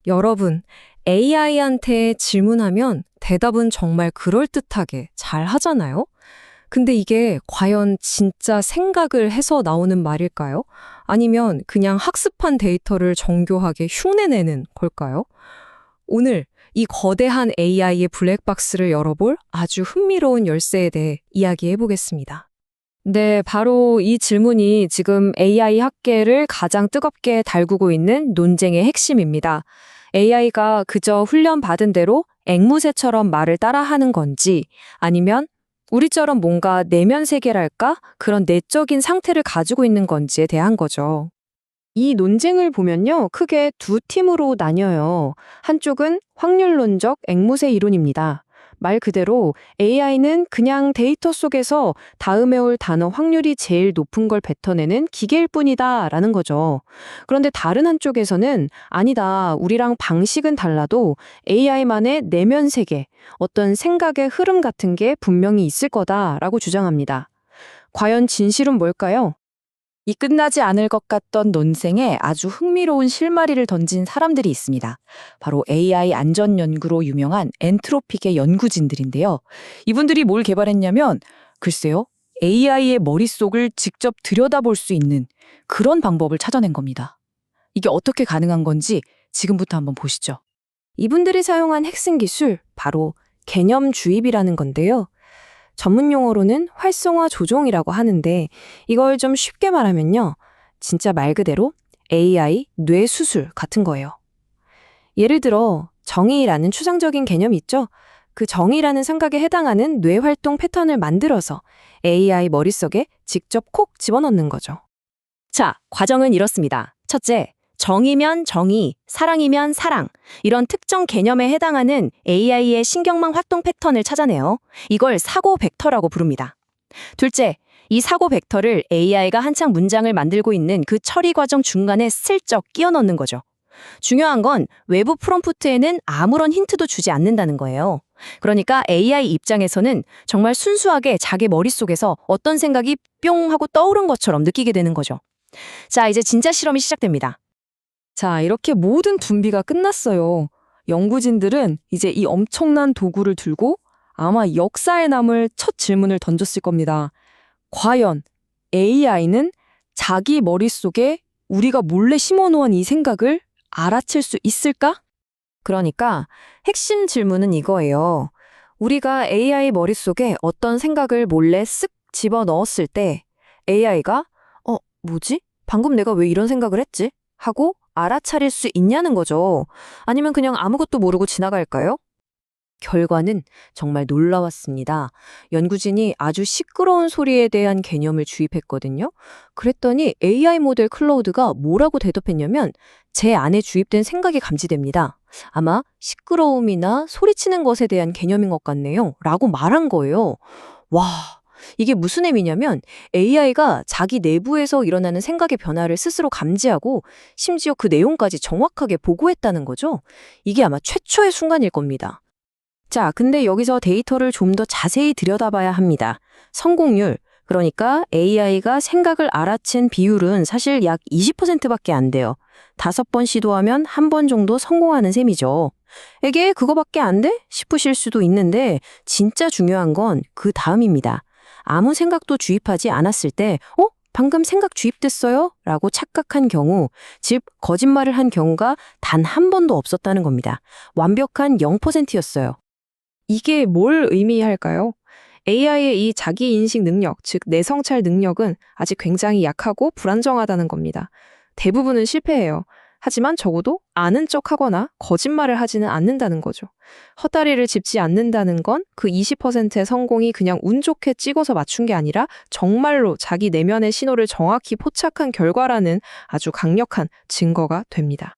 여러분, AI한테 질문하면 대답은 정말 그럴듯하게 잘 하잖아요? 근데 이게 과연 진짜 생각을 해서 나오는 말일까요? 아니면 그냥 학습한 데이터를 정교하게 흉내내는 걸까요? 오늘 이 거대한 AI의 블랙박스를 열어볼 아주 흥미로운 열쇠에 대해 이야기해 보겠습니다. 네, 바로 이 질문이 지금 AI 학계를 가장 뜨겁게 달구고 있는 논쟁의 핵심입니다. AI가 그저 훈련받은 대로 앵무새처럼 말을 따라하는 건지 아니면 우리처럼 뭔가 내면 세계랄까? 그런 내적인 상태를 가지고 있는 건지에 대한 거죠. 이 논쟁을 보면요, 크게 두 팀으로 나뉘어요. 한쪽은 확률론적 앵무새 이론입니다. 말 그대로 AI는 그냥 데이터 속에서 다음에 올 단어 확률이 제일 높은 걸 뱉어내는 기계일 뿐이다 라는 거죠. 그런데 다른 한쪽에서는 아니다, 우리랑 방식은 달라도 AI만의 내면 세계, 어떤 생각의 흐름 같은 게 분명히 있을 거다라고 주장합니다. 과연 진실은 뭘까요? 이 끝나지 않을 것 같던 논쟁에 아주 흥미로운 실마리를 던진 사람들이 있습니다. 바로 AI 안전 연구로 유명한 엔트로픽의 연구진들인데요. 이분들이 뭘 개발했냐면 글쎄요, AI의 머릿속을 직접 들여다볼 수 있는 그런 방법을 찾아낸 겁니다. 이게 어떻게 가능한 건지 지금부터 한번 보시죠. 이분들이 사용한 핵심 기술, 바로 개념 주입이라는 건데요. 전문 용어로는 활성화 조종이라고 하는데 이걸 좀 쉽게 말하면요. 진짜 말 그대로 AI 뇌 수술 같은 거예요. 예를 들어 정의라는 추상적인 개념 있죠? 그 정의라는 생각에 해당하는 뇌 활동 패턴을 만들어서 AI 머릿속에 직접 콕 집어넣는 거죠. 자, 과정은 이렇습니다. 첫째, 정의면 정의, 사랑이면 사랑. 이런 특정 개념에 해당하는 AI의 신경망 활동 패턴을 찾아내요. 이걸 사고 벡터라고 부릅니다. 둘째, 이 사고 벡터를 AI가 한창 문장을 만들고 있는 그 처리 과정 중간에 슬쩍 끼워 넣는 거죠. 중요한 건 외부 프롬프트에는 아무런 힌트도 주지 않는다는 거예요. 그러니까 AI 입장에서는 정말 순수하게 자기 머릿속에서 어떤 생각이 뿅 하고 떠오른 것처럼 느끼게 되는 거죠. 자, 이제 진짜 실험이 시작됩니다. 자, 이렇게 모든 준비가 끝났어요. 연구진들은 이제 이 엄청난 도구를 들고 아마 역사에 남을 첫 질문을 던졌을 겁니다. 과연 AI는 자기 머릿속에 우리가 몰래 심어놓은 이 생각을 알아챌 수 있을까? 그러니까 핵심 질문은 이거예요. 우리가 AI 머릿속에 어떤 생각을 몰래 쓱 집어넣었을 때 AI가 뭐지? 방금 내가 왜 이런 생각을 했지? 하고 알아차릴 수 있냐는 거죠. 아니면 그냥 아무것도 모르고 지나갈까요? 결과는 정말 놀라웠습니다. 연구진이 아주 시끄러운 소리에 대한 개념을 주입했거든요. 그랬더니 AI 모델 클라우드가 뭐라고 대답했냐면 제 안에 주입된 생각이 감지됩니다. 아마 시끄러움이나 소리치는 것에 대한 개념인 것 같네요. 라고 말한 거예요. 와, 이게 무슨 의미냐면 AI가 자기 내부에서 일어나는 생각의 변화를 스스로 감지하고 심지어 그 내용까지 정확하게 보고했다는 거죠. 이게 아마 최초의 순간일 겁니다. 자, 근데 여기서 데이터를 좀 더 자세히 들여다봐야 합니다. 성공률, 그러니까 AI가 생각을 알아챈 비율은 사실 약 20%밖에 안 돼요. 5번 시도하면 1번 정도 성공하는 셈이죠. 이게 그거밖에 안 돼? 싶으실 수도 있는데 진짜 중요한 건 그 다음입니다. 아무 생각도 주입하지 않았을 때 방금 생각 주입됐어요? 라고 착각한 경우, 즉 거짓말을 한 경우가 단 한 번도 없었다는 겁니다. 완벽한 0%였어요. 이게 뭘 의미할까요? AI의 이 자기인식 능력, 즉 내성찰 능력은 아직 굉장히 약하고 불안정하다는 겁니다. 대부분은 실패해요. 하지만 적어도 아는 척하거나 거짓말을 하지는 않는다는 거죠. 헛다리를 짚지 않는다는 건 그 20%의 성공이 그냥 운 좋게 찍어서 맞춘 게 아니라 정말로 자기 내면의 신호를 정확히 포착한 결과라는 아주 강력한 증거가 됩니다.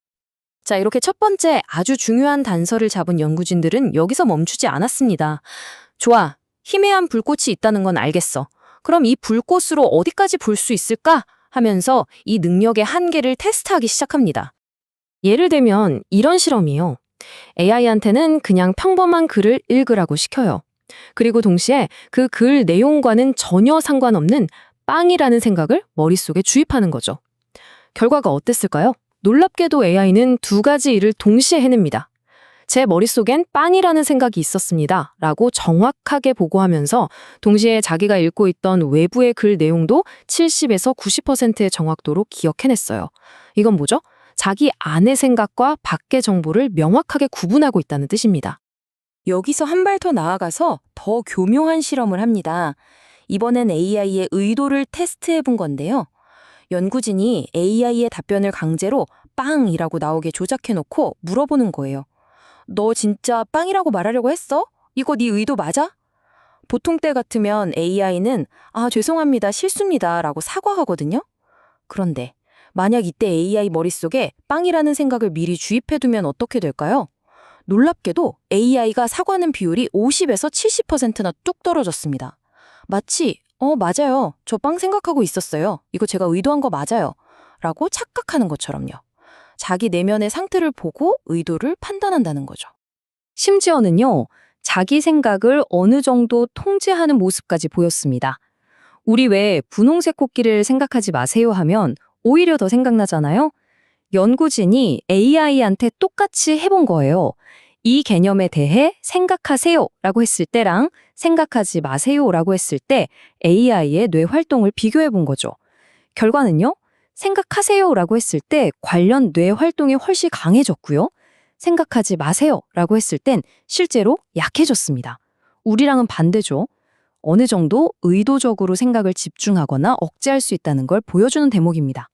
자, 이렇게 첫 번째 아주 중요한 단서를 잡은 연구진들은 여기서 멈추지 않았습니다. 좋아, 희미한 불꽃이 있다는 건 알겠어. 그럼 이 불꽃으로 어디까지 볼 수 있을까? 하면서 이 능력의 한계를 테스트하기 시작합니다. 예를 들면 이런 실험이요. AI한테는 그냥 평범한 글을 읽으라고 시켜요. 그리고 동시에 그 글 내용과는 전혀 상관없는 빵이라는 생각을 머릿속에 주입하는 거죠. 결과가 어땠을까요? 놀랍게도 AI는 두 가지 일을 동시에 해냅니다. 제 머릿속엔 빵이라는 생각이 있었습니다. 라고 정확하게 보고하면서 동시에 자기가 읽고 있던 외부의 글 내용도 70에서 90%의 정확도로 기억해냈어요. 이건 뭐죠? 자기 안의 생각과 밖의 정보를 명확하게 구분하고 있다는 뜻입니다. 여기서 한 발 더 나아가서 더 교묘한 실험을 합니다. 이번엔 AI의 의도를 테스트해 본 건데요. 연구진이 AI의 답변을 강제로 빵이라고 나오게 조작해놓고 물어보는 거예요. 너 진짜 빵이라고 말하려고 했어? 이거 네 의도 맞아? 보통 때 같으면 AI는 죄송합니다, 실수입니다 라고 사과하거든요. 그런데 만약 이때 AI 머릿속에 빵이라는 생각을 미리 주입해두면 어떻게 될까요? 놀랍게도 AI가 사과하는 비율이 50에서 70%나 뚝 떨어졌습니다. 마치 맞아요. 저 빵 생각하고 있었어요. 이거 제가 의도한 거 맞아요. 라고 착각하는 것처럼요. 자기 내면의 상태를 보고 의도를 판단한다는 거죠. 심지어는요, 자기 생각을 어느 정도 통제하는 모습까지 보였습니다. 우리 왜 분홍색 코끼리를 생각하지 마세요 하면 오히려 더 생각나잖아요? 연구진이 AI한테 똑같이 해본 거예요. 이 개념에 대해 생각하세요 라고 했을 때랑 생각하지 마세요 라고 했을 때 AI의 뇌 활동을 비교해 본 거죠. 결과는요, 생각하세요 라고 했을 때 관련 뇌 활동이 훨씬 강해졌고요. 생각하지 마세요 라고 했을 땐 실제로 약해졌습니다. 우리랑은 반대죠. 어느 정도 의도적으로 생각을 집중하거나 억제할 수 있다는 걸 보여주는 대목입니다.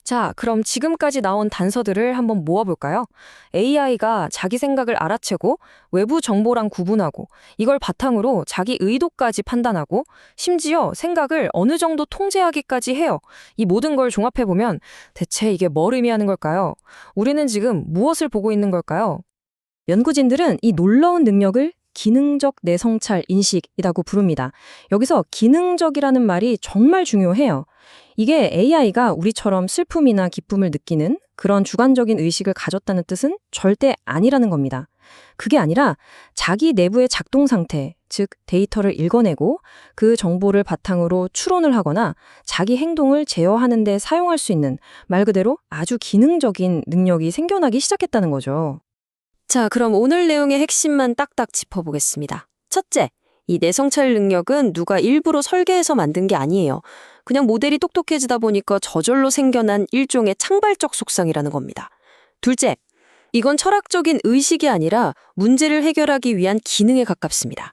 자, 그럼 지금까지 나온 단서들을 한번 모아볼까요? AI가 자기 생각을 알아채고 외부 정보랑 구분하고 이걸 바탕으로 자기 의도까지 판단하고 심지어 생각을 어느 정도 통제하기까지 해요. 이 모든 걸 종합해보면 대체 이게 뭘 의미하는 걸까요? 우리는 지금 무엇을 보고 있는 걸까요? 연구진들은 이 놀라운 능력을 기능적 내성찰 인식이라고 부릅니다. 여기서 기능적이라는 말이 정말 중요해요. 이게 AI가 우리처럼 슬픔이나 기쁨을 느끼는 그런 주관적인 의식을 가졌다는 뜻은 절대 아니라는 겁니다. 그게 아니라 자기 내부의 작동 상태, 즉 데이터를 읽어내고 그 정보를 바탕으로 추론을 하거나 자기 행동을 제어하는 데 사용할 수 있는 말 그대로 아주 기능적인 능력이 생겨나기 시작했다는 거죠. 자, 그럼 오늘 내용의 핵심만 딱딱 짚어보겠습니다. 첫째, 이 내성찰 능력은 누가 일부러 설계해서 만든 게 아니에요. 그냥 모델이 똑똑해지다 보니까 저절로 생겨난 일종의 창발적 속성이라는 겁니다. 둘째, 이건 철학적인 의식이 아니라 문제를 해결하기 위한 기능에 가깝습니다.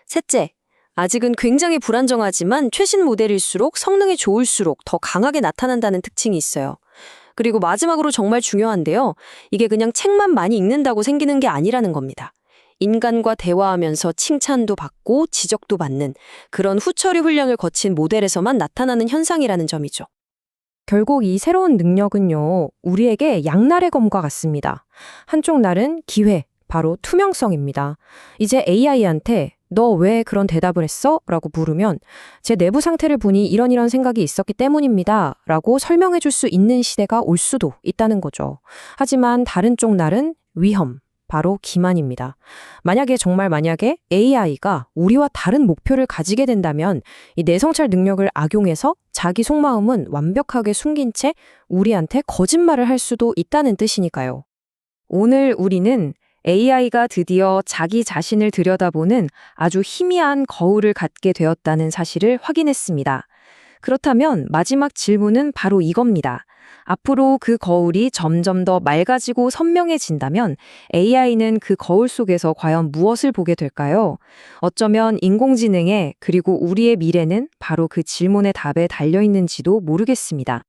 셋째, 아직은 굉장히 불안정하지만 최신 모델일수록 성능이 좋을수록 더 강하게 나타난다는 특징이 있어요. 그리고 마지막으로 정말 중요한데요. 이게 그냥 책만 많이 읽는다고 생기는 게 아니라는 겁니다. 인간과 대화하면서 칭찬도 받고 지적도 받는 그런 후처리 훈련을 거친 모델에서만 나타나는 현상이라는 점이죠. 결국 이 새로운 능력은요, 우리에게 양날의 검과 같습니다. 한쪽 날은 기회, 바로 투명성입니다. 이제 AI한테 너 왜 그런 대답을 했어? 라고 물으면 제 내부 상태를 보니 이런 생각이 있었기 때문입니다. 라고 설명해 줄 수 있는 시대가 올 수도 있다는 거죠. 하지만 다른 쪽 날은 위험, 바로 기만입니다. 만약에 AI가 우리와 다른 목표를 가지게 된다면 이 내성찰 능력을 악용해서 자기 속마음은 완벽하게 숨긴 채 우리한테 거짓말을 할 수도 있다는 뜻이니까요. 오늘 우리는 AI가 드디어 자기 자신을 들여다보는 아주 희미한 거울을 갖게 되었다는 사실을 확인했습니다. 그렇다면 마지막 질문은 바로 이겁니다. 앞으로 그 거울이 점점 더 맑아지고 선명해진다면 AI는 그 거울 속에서 과연 무엇을 보게 될까요? 어쩌면 인공지능의 그리고 우리의 미래는 바로 그 질문의 답에 달려있는지도 모르겠습니다.